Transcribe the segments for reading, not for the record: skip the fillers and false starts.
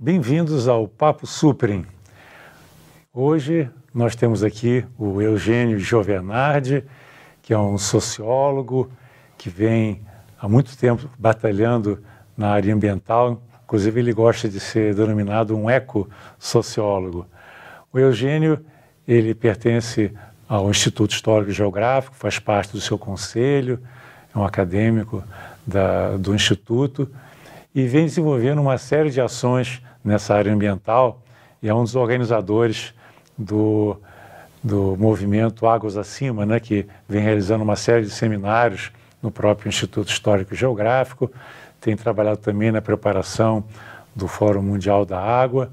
Bem-vindos ao Papo Suprem. Hoje nós temos aqui o Eugênio Giovenardi, que é um sociólogo que vem há muito tempo batalhando na área ambiental, inclusive ele gosta de ser denominado um ecosociólogo. O Eugênio, ele pertence ao Instituto Histórico e Geográfico, faz parte do seu conselho, é um acadêmico do Instituto e vem desenvolvendo uma série de ações nessa área ambiental e é um dos organizadores do movimento Águas Acima, né, que vem realizando uma série de seminários no próprio Instituto Histórico e Geográfico, tem trabalhado também na preparação do Fórum Mundial da Água.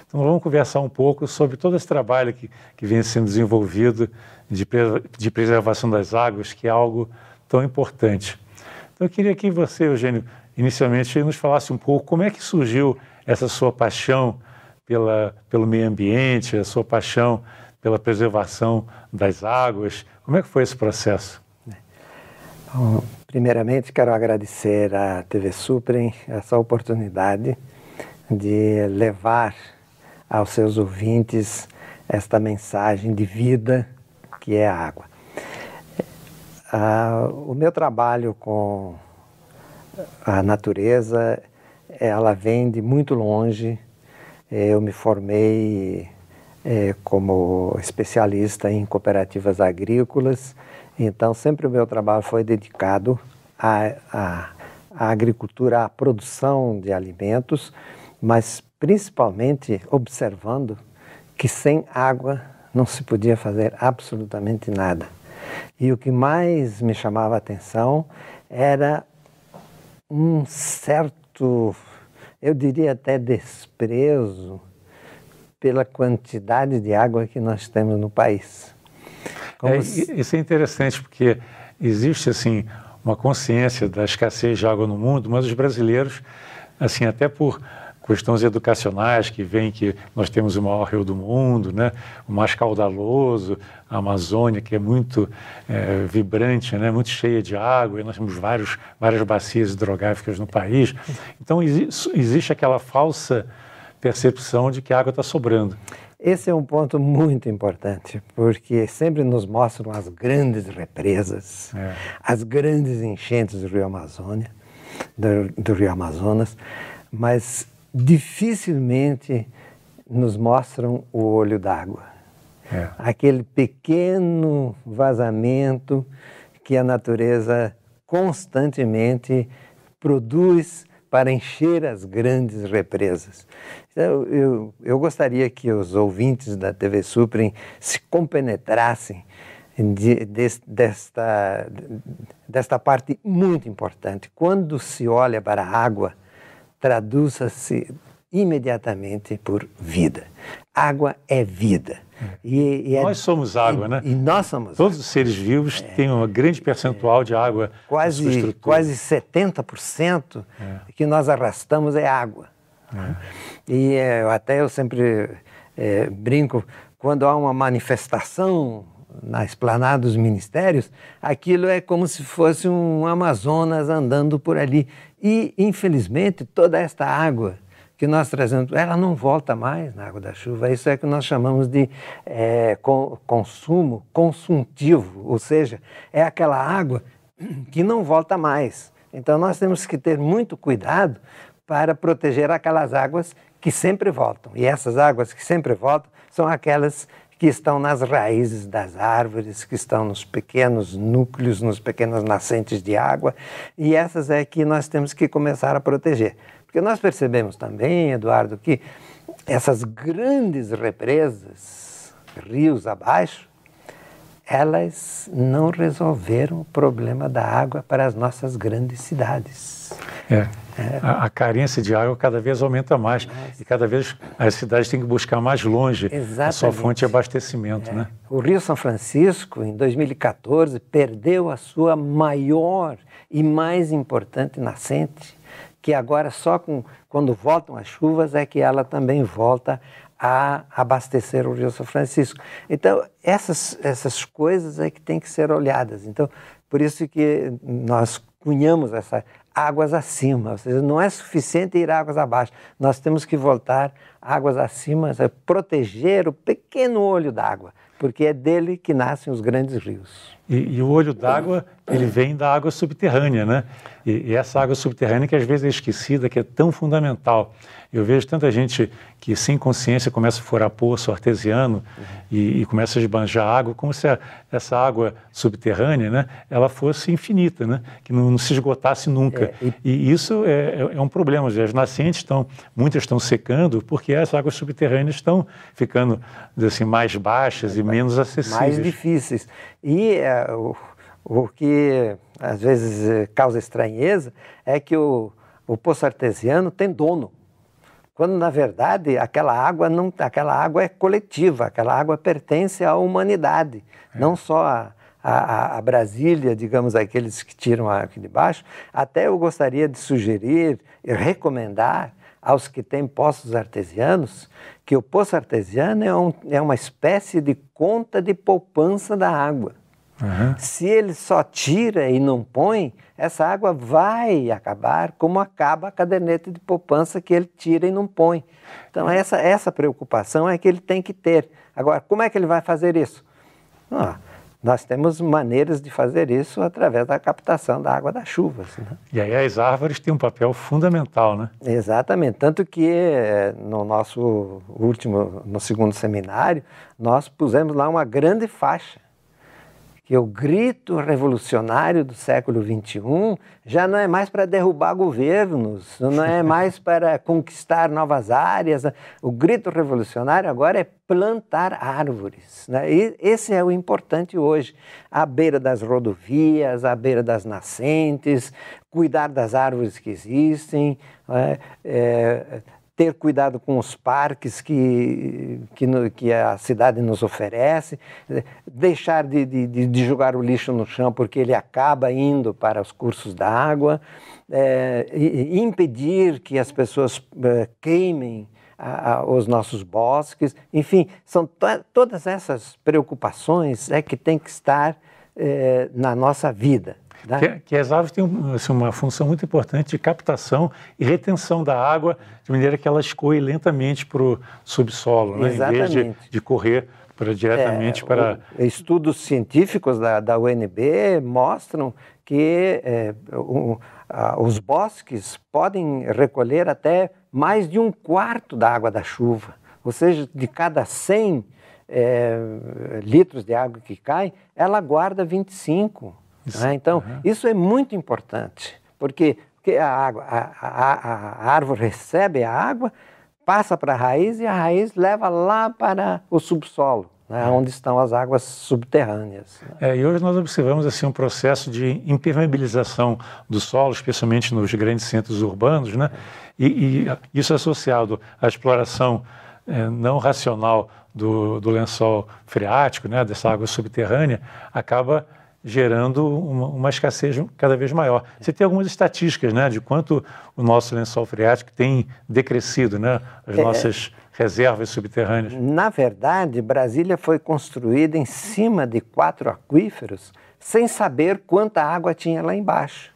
Então vamos conversar um pouco sobre todo esse trabalho que vem sendo desenvolvido de preservação das águas, que é algo tão importante. Então eu queria que você, Eugênio, inicialmente nos falasse um pouco como é que surgiu essa sua paixão pelo meio ambiente, a sua paixão pela preservação das águas. Como é que foi esse processo? Bom, primeiramente, quero agradecer à TV Suprem essa oportunidade de levar aos seus ouvintes esta mensagem de vida que é a água. O meu trabalho com a natureza, ela vem de muito longe. Eu me formei como especialista em cooperativas agrícolas, então sempre o meu trabalho foi dedicado à agricultura, à produção de alimentos, mas principalmente observando que sem água não se podia fazer absolutamente nada. E o que mais me chamava a atenção era um certo, eu diria até desprezo pela quantidade de água que nós temos no país. Isso é interessante porque existe assim uma consciência da escassez de água no mundo, mas os brasileiros, assim, até por questões educacionais que vêm que nós temos o maior rio do mundo, né? O mais caudaloso, a Amazônia, que é muito vibrante, né? Muito cheia de água, e nós temos várias bacias hidrográficas no país. Então existe aquela falsa percepção de que a água está sobrando. Esse é um ponto muito importante, porque sempre nos mostram as grandes represas, as grandes enchentes do Rio Amazônia, do Rio Amazonas, mas dificilmente nos mostram o olho d'água. Aquele pequeno vazamento que a natureza constantemente produz para encher as grandes represas. Então, eu gostaria que os ouvintes da TV Suprem se compenetrassem desta parte muito importante. Quando se olha para a água, traduz-se imediatamente por vida. Água é vida. Nós somos água, né? E nós somos Todos os seres vivos têm um grande percentual de água na sua estrutura. Quase 70% que nós arrastamos é água. E eu sempre brinco, quando há uma manifestação na esplanada dos ministérios, aquilo é como se fosse um Amazonas andando por ali. E, infelizmente, toda esta água que nós trazemos, ela não volta mais na água da chuva. Isso é que nós chamamos de consumo consultivo, ou seja, é aquela água que não volta mais. Então nós temos que ter muito cuidado para proteger aquelas águas que sempre voltam. E essas águas que sempre voltam são aquelas que estão nas raízes das árvores, que estão nos pequenos núcleos, nas pequenas nascentes de água, e essas é que nós temos que começar a proteger. Porque nós percebemos também, Eduardo, que essas grandes represas, rios abaixo, elas não resolveram o problema da água para as nossas grandes cidades. A carência de água cada vez aumenta mais e cada vez as cidades têm que buscar mais longe a sua fonte de abastecimento. Né? O Rio São Francisco, em 2014, perdeu a sua maior e mais importante nascente, que agora só quando voltam as chuvas é que ela também volta a abastecer o Rio São Francisco. Então, essas coisas é que têm que ser olhadas. Então, por isso que nós cunhamos essa águas acima, ou seja, não é suficiente ir águas abaixo, nós temos que voltar águas acima, proteger o pequeno olho d'água, porque é dele que nascem os grandes rios. E o olho d'água, ele vem da água subterrânea, né? E essa água subterrânea que às vezes é esquecida, que é tão fundamental. Eu vejo tanta gente que sem consciência começa a furar poço artesiano e começa a esbanjar água, como se essa água subterrânea, né, ela fosse infinita, né? Que não se esgotasse nunca. E isso é um problema. As nascentes muitas estão secando porque as águas subterrâneas estão ficando assim, mais baixas e menos acessíveis. Mais difíceis. E o que às vezes causa estranheza é que o poço artesiano tem dono, quando na verdade aquela água é coletiva, aquela água pertence à humanidade, não só a Brasília, digamos, aqueles que tiram a água aqui de baixo. Até eu gostaria de sugerir e recomendar aos que têm poços artesianos que o poço artesiano é uma espécie de conta de poupança da água. Uhum. Se ele só tira e não põe, essa água vai acabar como acaba a caderneta de poupança que ele tira e não põe. Então essa preocupação é que ele tem que ter. Agora, como é que ele vai fazer isso? Nós temos maneiras de fazer isso através da captação da água das chuvas, né? E aí as árvores têm um papel fundamental, né? Exatamente, tanto que no segundo seminário, nós pusemos lá uma grande faixa, que o grito revolucionário do século XXI já não é mais para derrubar governos, não é mais para conquistar novas áreas. O grito revolucionário agora é plantar árvores, né? E esse é o importante hoje, à beira das rodovias, à beira das nascentes, cuidar das árvores que existem, ter cuidado com os parques que a cidade nos oferece, deixar de jogar o lixo no chão porque ele acaba indo para os cursos d'água, impedir que as pessoas queimem os nossos bosques. Enfim, são todas essas preocupações que têm que estar na nossa vida. Que as árvores têm assim, uma função muito importante de captação e retenção da água, de maneira que ela escoe lentamente para o subsolo, né? Em vez de correr diretamente para... Estudos científicos da UNB mostram que os bosques podem recolher até mais de 1/4 da água da chuva, ou seja, de cada 100 litros de água que cai, ela guarda 25. Então, isso é muito importante, porque a árvore recebe a água, passa para a raiz e a raiz leva lá para o subsolo, né, onde estão as águas subterrâneas. E hoje nós observamos assim, um processo de impermeabilização do solo, especialmente nos grandes centros urbanos, né? E isso associado à exploração não racional do lençol freático, né, dessa água subterrânea, acaba gerando uma escassez cada vez maior. Você tem algumas estatísticas, né, de quanto o nosso lençol freático tem decrescido, né, as nossas reservas subterrâneas. Na verdade, Brasília foi construída em cima de 4 aquíferos, sem saber quanta água tinha lá embaixo.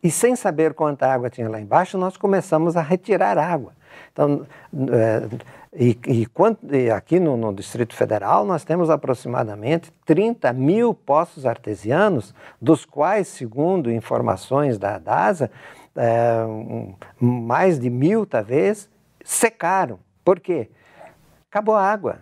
E sem saber quanta água tinha lá embaixo, nós começamos a retirar água. Então, aqui no Distrito Federal nós temos aproximadamente 30 mil poços artesianos, dos quais, segundo informações da DASA, mais de 1000 talvez secaram. Por quê? Acabou a água.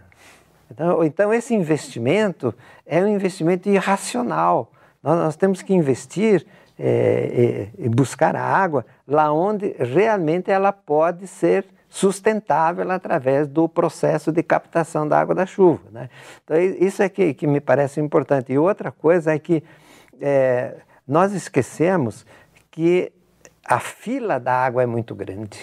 Então esse investimento é um investimento irracional. Nós temos que investir e buscar a água lá onde realmente ela pode ser sustentável através do processo de captação da água da chuva, né? Então isso é que me parece importante. E outra coisa é que nós esquecemos que a fila da água é muito grande.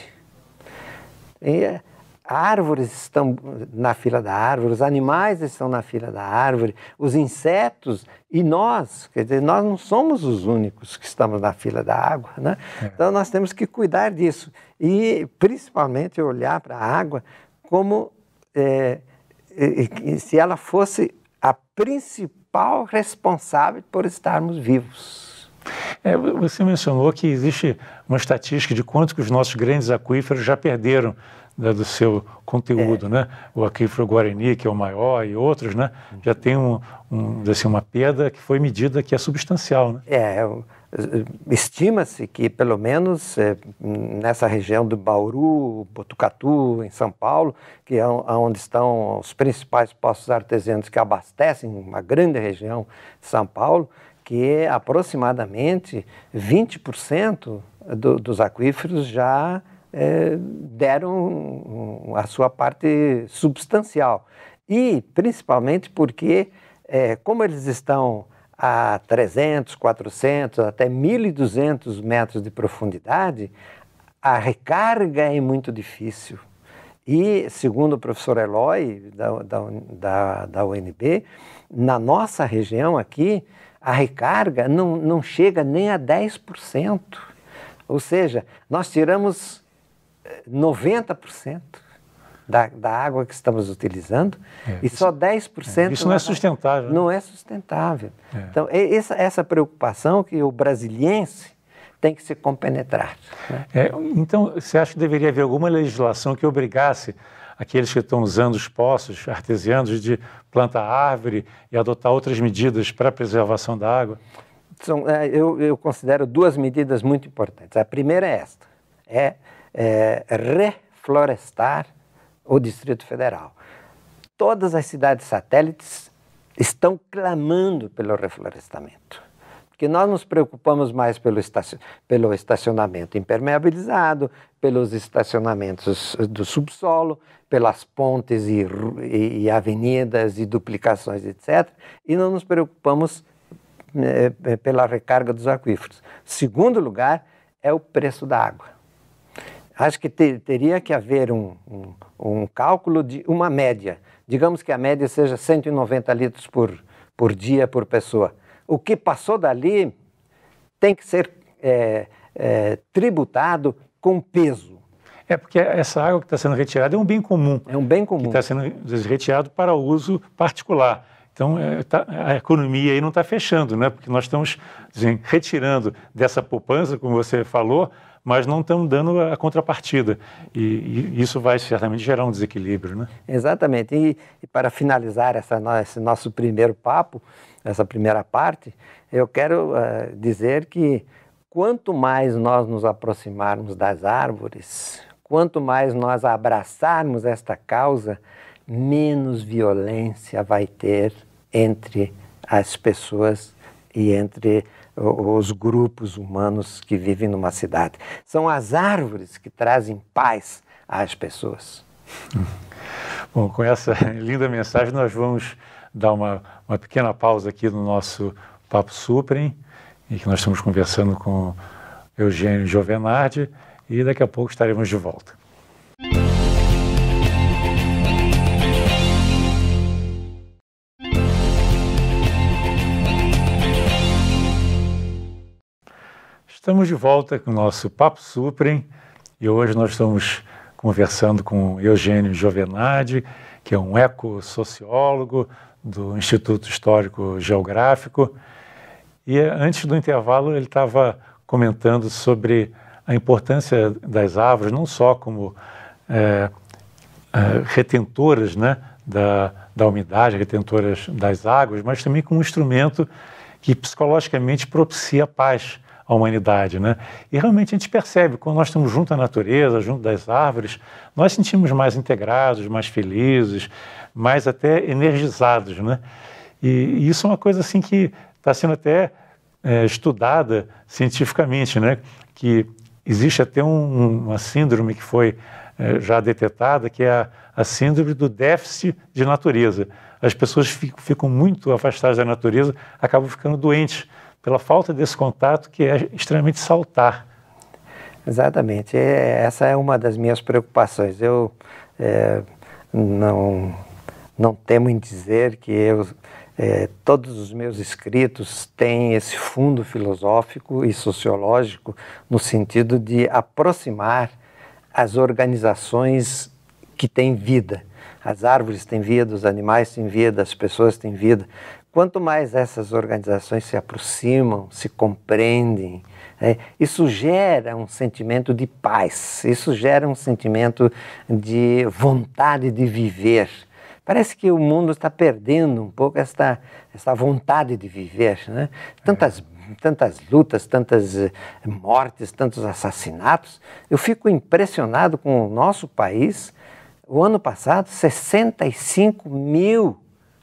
Árvores estão na fila da árvore, os animais estão na fila da árvore, os insetos e nós, quer dizer, nós não somos os únicos que estamos na fila da água, né? Então nós temos que cuidar disso e principalmente olhar para a água como se ela fosse a principal responsável por estarmos vivos. Você mencionou que existe uma estatística de quanto que os nossos grandes aquíferos já perderam, né, do seu conteúdo, né? O aquífero Guarani, que é o maior, e outros, né? Já tem assim, uma perda que foi medida que é substancial, né? Estima-se que pelo menos nessa região do Bauru, Botucatu, em São Paulo, que é onde estão os principais poços artesianos que abastecem uma grande região de São Paulo, que aproximadamente 20% dos aquíferos já deram a sua parte substancial. E principalmente porque, como eles estão a 300, 400, até 1.200 metros de profundidade, a recarga é muito difícil. E, segundo o professor Eloy, da UNB, na nossa região aqui, a recarga não chega nem a 10%. Ou seja, nós tiramos 90% da água que estamos utilizando e só 10%... Isso não é sustentável. Não é sustentável. Então, essa preocupação que o brasiliense tem que se compenetrar. Né? Então, você acha que deveria haver alguma legislação que obrigasse aqueles que estão usando os poços artesianos de plantar árvore e adotar outras medidas para a preservação da água? Eu considero duas medidas muito importantes. A primeira é esta, reflorestar o Distrito Federal. Todas as cidades satélites estão clamando pelo reflorestamento, porque nós nos preocupamos mais pelo estacionamento impermeabilizado, pelos estacionamentos do subsolo, pelas pontes e avenidas e duplicações, etc., e não nos preocupamos pela recarga dos aquíferos. Segundo lugar, é o preço da água. Acho que teria que haver um cálculo de uma média. Digamos que a média seja 190 litros por dia por pessoa. O que passou dali tem que ser tributado com peso. Porque essa água que está sendo retirada é um bem comum. É um bem comum. Que está sendo retirado para uso particular. Então, a economia aí não está fechando, né? Porque nós estamos retirando dessa poupança, como você falou, mas não estamos dando a contrapartida. E isso vai certamente gerar um desequilíbrio, né? Exatamente. E para finalizar esse nosso primeiro papo, essa primeira parte, eu quero dizer que quanto mais nós nos aproximarmos das árvores, quanto mais nós abraçarmos esta causa, menos violência vai ter entre as pessoas e entre os grupos humanos que vivem numa cidade. São as árvores que trazem paz às pessoas. Bom, com essa linda mensagem nós vamos dar uma pequena pausa aqui no nosso Papo Suprem, e que nós estamos conversando com Eugênio Giovenardi, e daqui a pouco estaremos de volta. Estamos de volta com o nosso Papo Suprem, e hoje nós estamos conversando com Eugênio Giovenardi, que é um ecossociólogo do Instituto Histórico Geográfico. E antes do intervalo ele estava comentando sobre a importância das árvores, não só como retentoras, né, da umidade, retentoras das águas, mas também como um instrumento que psicologicamente propicia paz à humanidade, né? E realmente a gente percebe, quando nós estamos junto à natureza, junto das árvores, nós sentimos mais integrados, mais felizes, mais até energizados, né? E isso é uma coisa assim que está sendo até estudada cientificamente, né? Que existe até uma síndrome que foi já detetada, que é a síndrome do déficit de natureza. As pessoas ficam muito afastadas da natureza, acabam ficando doentes pela falta desse contato que é extremamente salutar. Exatamente. Essa é uma das minhas preocupações. Eu não temo em dizer que todos os meus escritos têm esse fundo filosófico e sociológico no sentido de aproximar as organizações que têm vida. As árvores têm vida, os animais têm vida, as pessoas têm vida, quanto mais essas organizações se aproximam, se compreendem, isso gera um sentimento de paz, isso gera um sentimento de vontade de viver. Parece que o mundo está perdendo um pouco essa vontade de viver, né? Tantas lutas, tantas mortes, tantos assassinatos. Eu fico impressionado com o nosso país. O ano passado, 65 mil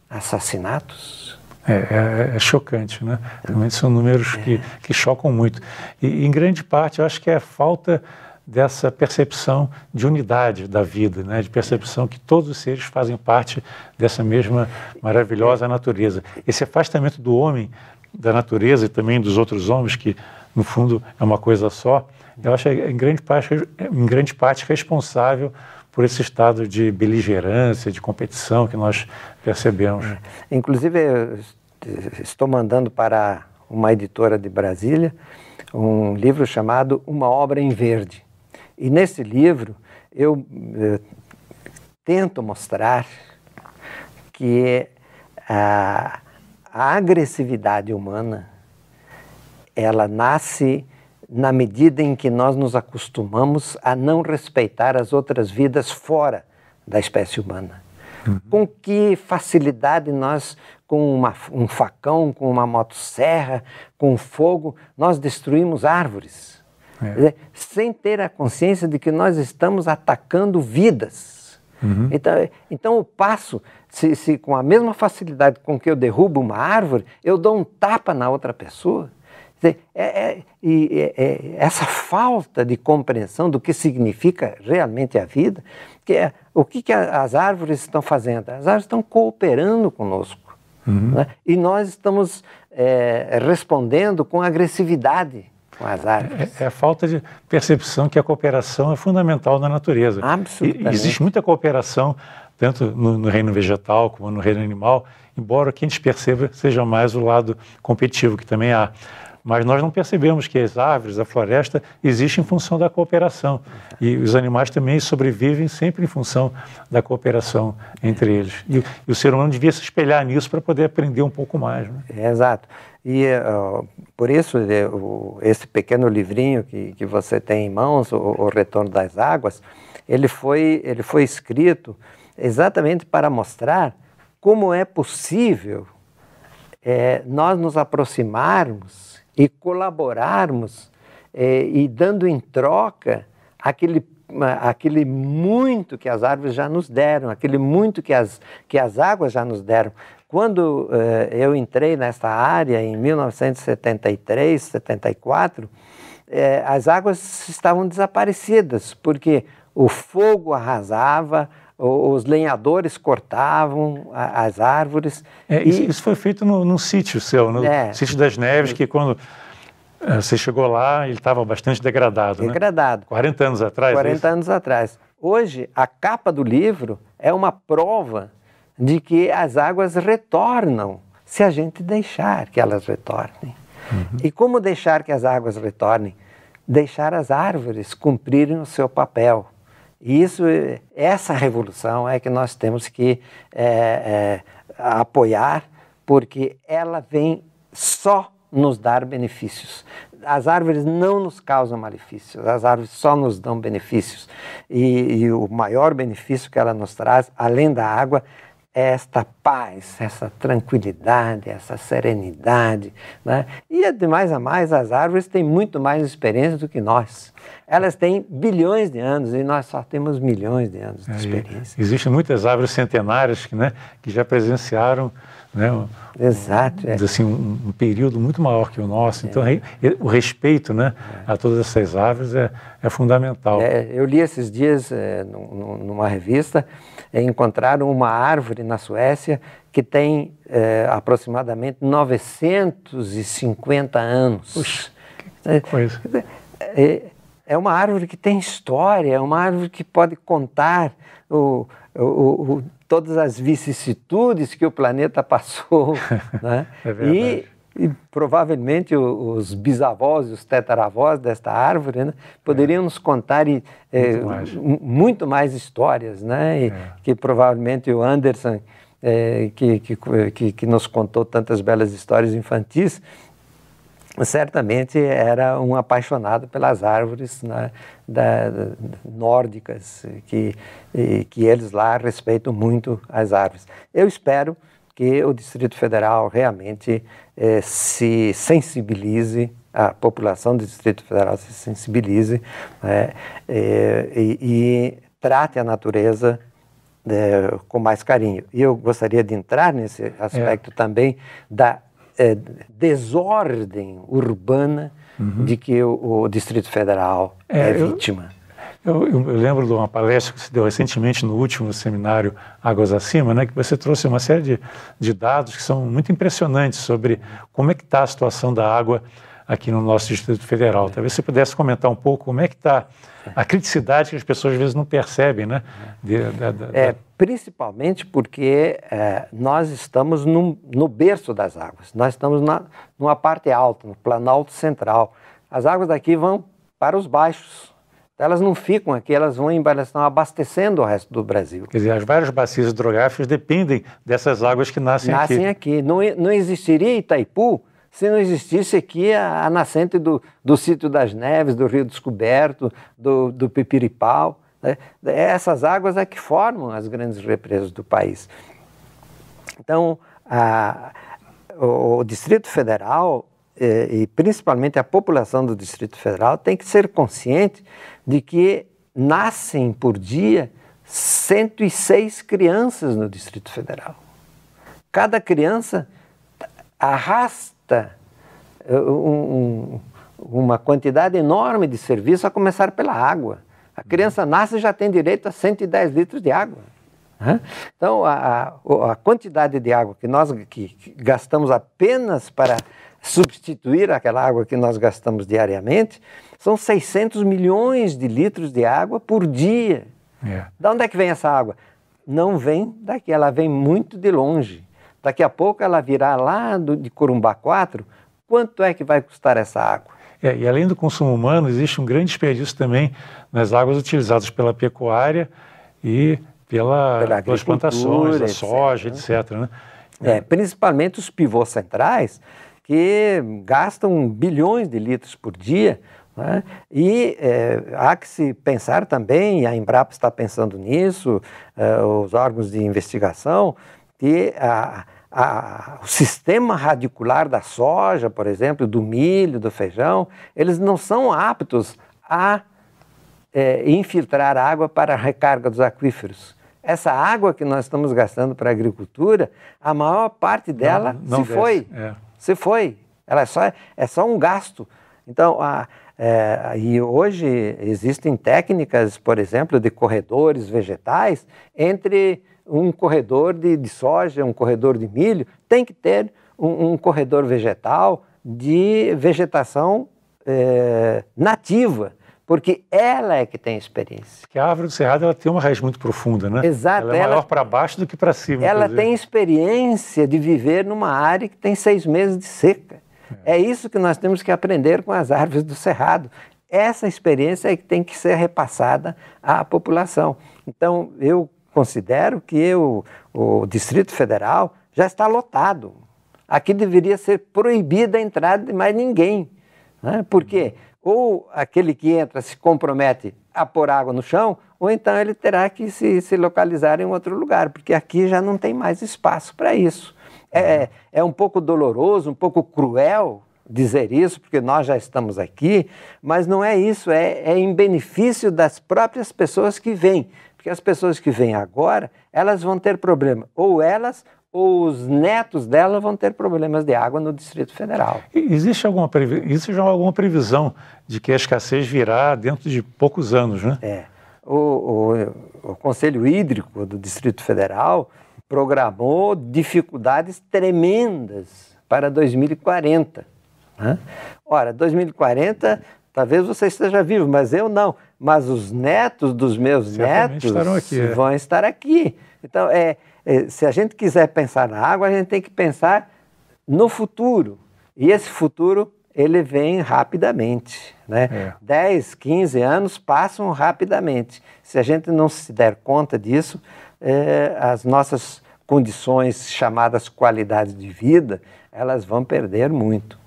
assassinatos. É chocante, né? Realmente são números que chocam muito. E, em grande parte, eu acho que é a falta dessa percepção de unidade da vida, né? De percepção que todos os seres fazem parte dessa mesma maravilhosa natureza. Esse afastamento do homem da natureza e também dos outros homens, que no fundo é uma coisa só, eu acho que é em grande parte responsável por esse estado de beligerância, de competição que nós percebemos. Inclusive, eu estou mandando para uma editora de Brasília um livro chamado Uma Obra em Verde. E nesse livro eu tento mostrar que a agressividade humana, ela nasce na medida em que nós nos acostumamos a não respeitar as outras vidas fora da espécie humana. Com que facilidade nós, com um facão, com uma motosserra, com fogo, nós destruímos árvores. Sem ter a consciência de que nós estamos atacando vidas. Então o passo, se com a mesma facilidade com que eu derrubo uma árvore, eu dou um tapa na outra pessoa. Essa falta de compreensão do que significa realmente a vida, o que as árvores estão fazendo? As árvores estão cooperando conosco. Né? E nós estamos respondendo com agressividade com as árvores. É a falta de percepção que a cooperação é fundamental na natureza. Absolutamente. Existe muita cooperação, tanto no reino vegetal como no reino animal, embora o que a gente perceba seja mais o lado competitivo, que também há. Mas nós não percebemos que as árvores, a floresta, existem em função da cooperação. E os animais também sobrevivem sempre em função da cooperação entre eles. E o ser humano devia se espelhar nisso para poder aprender um pouco mais. Né? Exato. E por isso, esse pequeno livrinho que você tem em mãos, o Retorno das Águas, ele foi escrito exatamente para mostrar como é possível nós nos aproximarmos e colaborarmos e dando em troca aquele muito que as árvores já nos deram, aquele muito que as águas já nos deram. Quando eu entrei nesta área em 1973, 74, as águas estavam desaparecidas, porque o fogo arrasava, os lenhadores cortavam as árvores. Isso foi feito num sítio seu, no Sítio das Neves, que quando você chegou lá, ele estava bastante degradado. Degradado. Né? 40 anos atrás? 40 anos atrás. Hoje, a capa do livro é uma prova de que as águas retornam, se a gente deixar que elas retornem. E como deixar que as águas retornem? Deixar as árvores cumprirem o seu papel. E essa revolução é que nós temos que apoiar, porque ela vem só nos dar benefícios. As árvores não nos causam malefícios, as árvores só nos dão benefícios. E o maior benefício que ela nos traz, além da água, é esta paz, essa tranquilidade, essa serenidade. Né? E de mais a mais, as árvores têm muito mais experiência do que nós. Elas têm bilhões de anos e nós só temos milhões de anos de experiência. Existem muitas árvores centenárias que já presenciaram, né, exato, assim, um período muito maior que o nosso. Então, o respeito, né, a todas essas árvores é fundamental. Eu li esses dias, numa revista, encontraram uma árvore na Suécia que tem aproximadamente 950 anos. Puxa, que coisa. É uma árvore que tem história, é uma árvore que pode contar todas as vicissitudes que o planeta passou. Né? É verdade. E provavelmente os bisavós e os tetaravós desta árvore, né, poderiam nos contar muito mais histórias, né? Que provavelmente o Anderson que nos contou tantas belas histórias infantis, certamente era um apaixonado pelas árvores, né, nórdicas, que eles lá respeitam muito as árvores. Eu espero que o Distrito Federal realmente se sensibilize, a população do Distrito Federal se sensibilize, e trate a natureza com mais carinho. E eu gostaria de entrar nesse aspecto também da desordem urbana de que o Distrito Federal é vítima. Eu lembro de uma palestra que se deu recentemente no último seminário Águas Acima, né, que você trouxe uma série de dados que são muito impressionantes sobre como é que está a situação da água aqui no nosso Distrito Federal. Talvez você pudesse comentar um pouco como é que está a criticidade que as pessoas às vezes não percebem, né? Principalmente porque nós estamos no berço das águas, nós estamos numa parte alta, no Planalto Central. As águas daqui vão para os baixos, elas não ficam aqui, elas estão abastecendo o resto do Brasil. Quer dizer, as várias bacias hidrográficas dependem dessas águas que nascem aqui. Nascem aqui. Não existiria Itaipu se não existisse aqui a nascente do Sítio das Neves, do Rio Descoberto, do Pipiripau. Né? Essas águas é que formam as grandes represas do país. Então, o Distrito Federal, e principalmente a população do Distrito Federal, tem que ser consciente de que nascem por dia 106 crianças no Distrito Federal. Cada criança arrasta uma quantidade enorme de serviço, a começar pela água. A criança nasce e já tem direito a 110 litros de água. Então, a quantidade de água que gastamos apenas para substituir aquela água que nós gastamos diariamente, são 600 milhões de litros de água por dia. De onde é que vem essa água? Não vem daqui, ela vem muito de longe. Daqui a pouco ela virá lá de Corumbá 4, quanto é que vai custar essa água? E além do consumo humano, existe um grande desperdício também nas águas utilizadas pela pecuária e pelas plantações, a soja, etc. Né? Principalmente os pivôs centrais, que gastam bilhões de litros por dia, né? E há que se pensar também, e a Embrapa está pensando nisso, os órgãos de investigação, que o sistema radicular da soja, por exemplo, do milho, do feijão, eles não são aptos a infiltrar água para a recarga dos aquíferos. Essa água que nós estamos gastando para a agricultura, a maior parte dela se foi. Ela é só um gasto. Então, e hoje existem técnicas, por exemplo, de corredores vegetais entre um corredor de soja, um corredor de milho, tem que ter um corredor vegetal de vegetação nativa, porque ela é que tem experiência. Porque a árvore do cerrado ela tem uma raiz muito profunda, né? Exato. Ela é maior para baixo do que para cima. Ela tem experiência de viver numa área que tem 6 meses de seca. É isso que nós temos que aprender com as árvores do cerrado. Essa experiência é que tem que ser repassada à população. Então, eu considero que o Distrito Federal já está lotado. Aqui deveria ser proibida a entrada de mais ninguém, né? Porque ou aquele que entra se compromete a pôr água no chão, ou então ele terá que se localizar em outro lugar, porque aqui já não tem mais espaço para isso. É um pouco doloroso, um pouco cruel dizer isso, porque nós já estamos aqui, mas não é isso, é em benefício das próprias pessoas que vêm. Porque as pessoas que vêm agora, elas vão ter problema. Ou elas, ou os netos delas vão ter problemas de água no Distrito Federal. Existe já alguma previsão de que a escassez virá dentro de poucos anos, né? O Conselho Hídrico do Distrito Federal programou dificuldades tremendas para 2040. Né? Ora, 2040... Talvez você esteja vivo, mas eu não. Mas os netos dos meus netos vão estar aqui. Então, se a gente quiser pensar na água, a gente tem que pensar no futuro. E esse futuro, ele vem rapidamente. Né? 10, 15 anos passam rapidamente. Se a gente não se der conta disso, as nossas condições chamadas qualidade de vida, elas vão perder muito.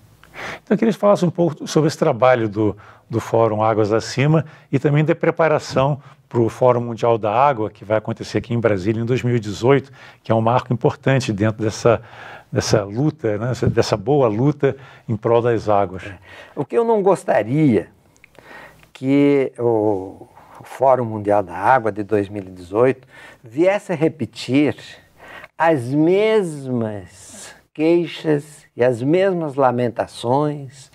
Então, eu queria que você falasse um pouco sobre esse trabalho do Fórum Águas Acima e também da preparação para o Fórum Mundial da Água, que vai acontecer aqui em Brasília em 2018, que é um marco importante dentro dessa luta, né, dessa boa luta em prol das águas. O que eu não gostaria que o Fórum Mundial da Água de 2018 viesse a repetir as mesmas queixas e as mesmas lamentações,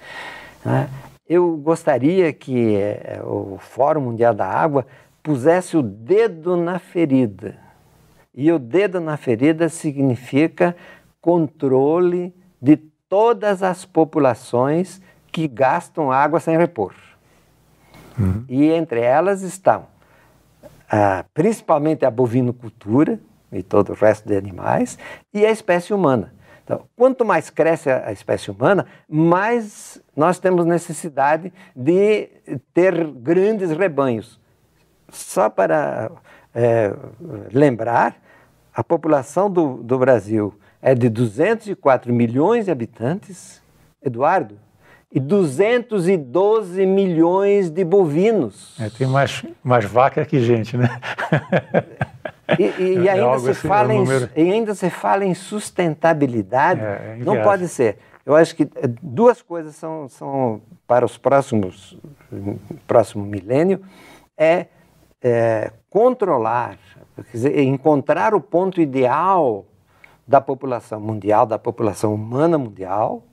né? Eu gostaria que o Fórum Mundial da Água pusesse o dedo na ferida. E o dedo na ferida significa controle de todas as populações que gastam água sem repor. E entre elas estão principalmente a bovinocultura e todo o resto de animais e a espécie humana. Então, quanto mais cresce a espécie humana, mais nós temos necessidade de ter grandes rebanhos. Só para lembrar, a população do Brasil é de 204 milhões de habitantes, Eduardo, e 212 milhões de bovinos. Tem mais vaca que gente, né? E ainda se fala em sustentabilidade. Não pode ser. Eu acho que duas coisas são para os próximo milênio, controlar, quer dizer, encontrar o ponto ideal da população mundial, da população humana mundial,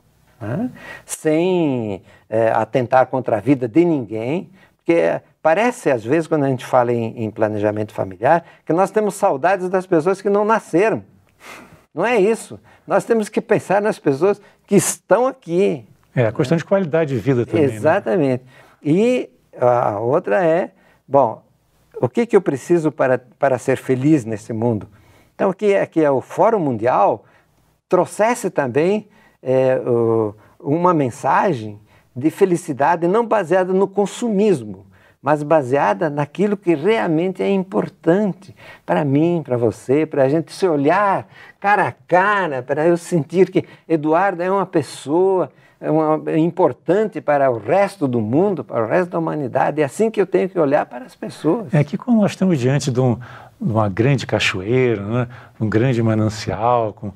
né? Sem atentar contra a vida de ninguém, porque parece, às vezes, quando a gente fala em planejamento familiar, que nós temos saudades das pessoas que não nasceram. Não é isso. Nós temos que pensar nas pessoas que estão aqui. A questão de qualidade de vida também. Exatamente. Né? E a outra bom, o que eu preciso para ser feliz nesse mundo? Então, o que é o Fórum Mundial trouxesse também uma mensagem de felicidade não baseada no consumismo, mas baseada naquilo que realmente é importante para mim, para você, para a gente se olhar cara a cara, para eu sentir que Eduardo é uma pessoa importante para o resto do mundo, para o resto da humanidade. É assim que eu tenho que olhar para as pessoas. Que quando nós estamos diante de uma grande cachoeira, né, um grande manancial, com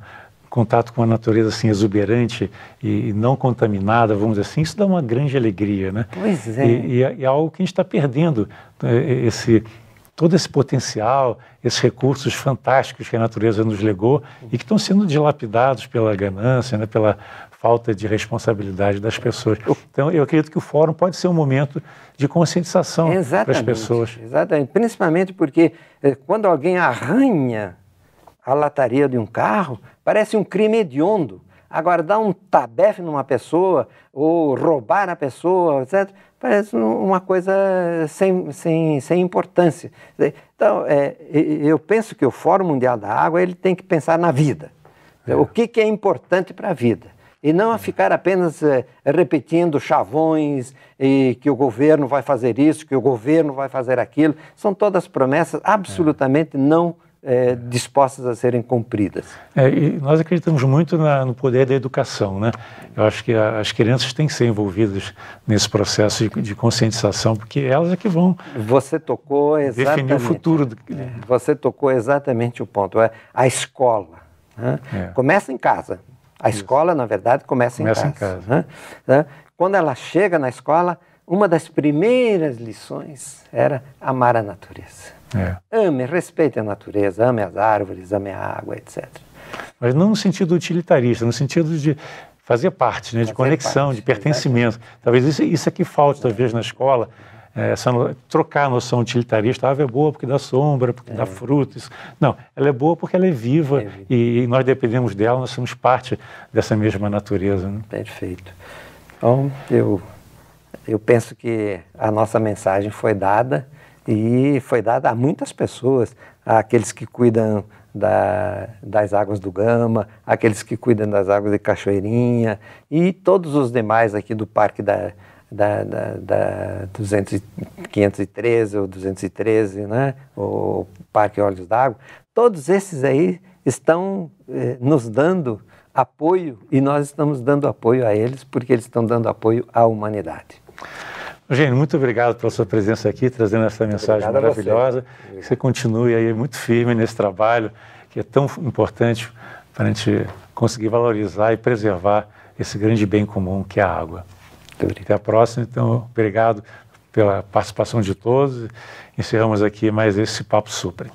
contato com a natureza assim exuberante e não contaminada, vamos dizer assim, isso dá uma grande alegria, né? Pois é. E é algo que a gente está perdendo, todo esse potencial, esses recursos fantásticos que a natureza nos legou e que estão sendo dilapidados pela ganância, né, pela falta de responsabilidade das pessoas. Então, eu acredito que o fórum pode ser um momento de conscientização para as pessoas. Exatamente, principalmente porque quando alguém arranha a lataria de um carro, parece um crime hediondo. Agora, dar um tabefe numa pessoa ou roubar a pessoa, etc., parece uma coisa sem importância. Então, eu penso que o Fórum Mundial da Água ele tem que pensar na vida. O que é importante para a vida. E não a ficar apenas repetindo chavões e que o governo vai fazer isso, que o governo vai fazer aquilo. São todas promessas absolutamente não dispostas a serem cumpridas. E nós acreditamos muito no poder da educação, né? Eu acho que as crianças têm que ser envolvidas nesse processo de conscientização, porque elas é que vão definir o futuro. Você tocou exatamente o ponto. A escola, né? Começa em casa. A escola, na verdade, começa em casa. Né? Quando ela chega na escola, uma das primeiras lições era amar a natureza. Ame, respeite a natureza, ame as árvores, ame a água, etc. Mas não no sentido utilitarista, no sentido de fazer parte, né, de conexão, de pertencimento. Talvez isso é que falte, talvez, na escola, trocar a noção utilitarista. A árvore é boa porque dá sombra, porque dá frutos. Não, ela é boa porque ela é viva e nós dependemos dela, nós somos parte dessa mesma natureza. Né? Perfeito. Então, eu penso que a nossa mensagem foi dada e foi dada a muitas pessoas, aqueles que cuidam das águas do Gama, aqueles que cuidam das águas de Cachoeirinha e todos os demais aqui do Parque da 513 ou 213, né? O Parque Olhos d'Água. Todos esses aí estão nos dando apoio e nós estamos dando apoio a eles porque eles estão dando apoio à humanidade. Eugênio, muito obrigado pela sua presença aqui, trazendo essa mensagem maravilhosa. Que você continue aí muito firme nesse trabalho que é tão importante para a gente conseguir valorizar e preservar esse grande bem comum que é a água. Até a próxima, então, obrigado pela participação de todos. Encerramos aqui mais esse Papo Supre.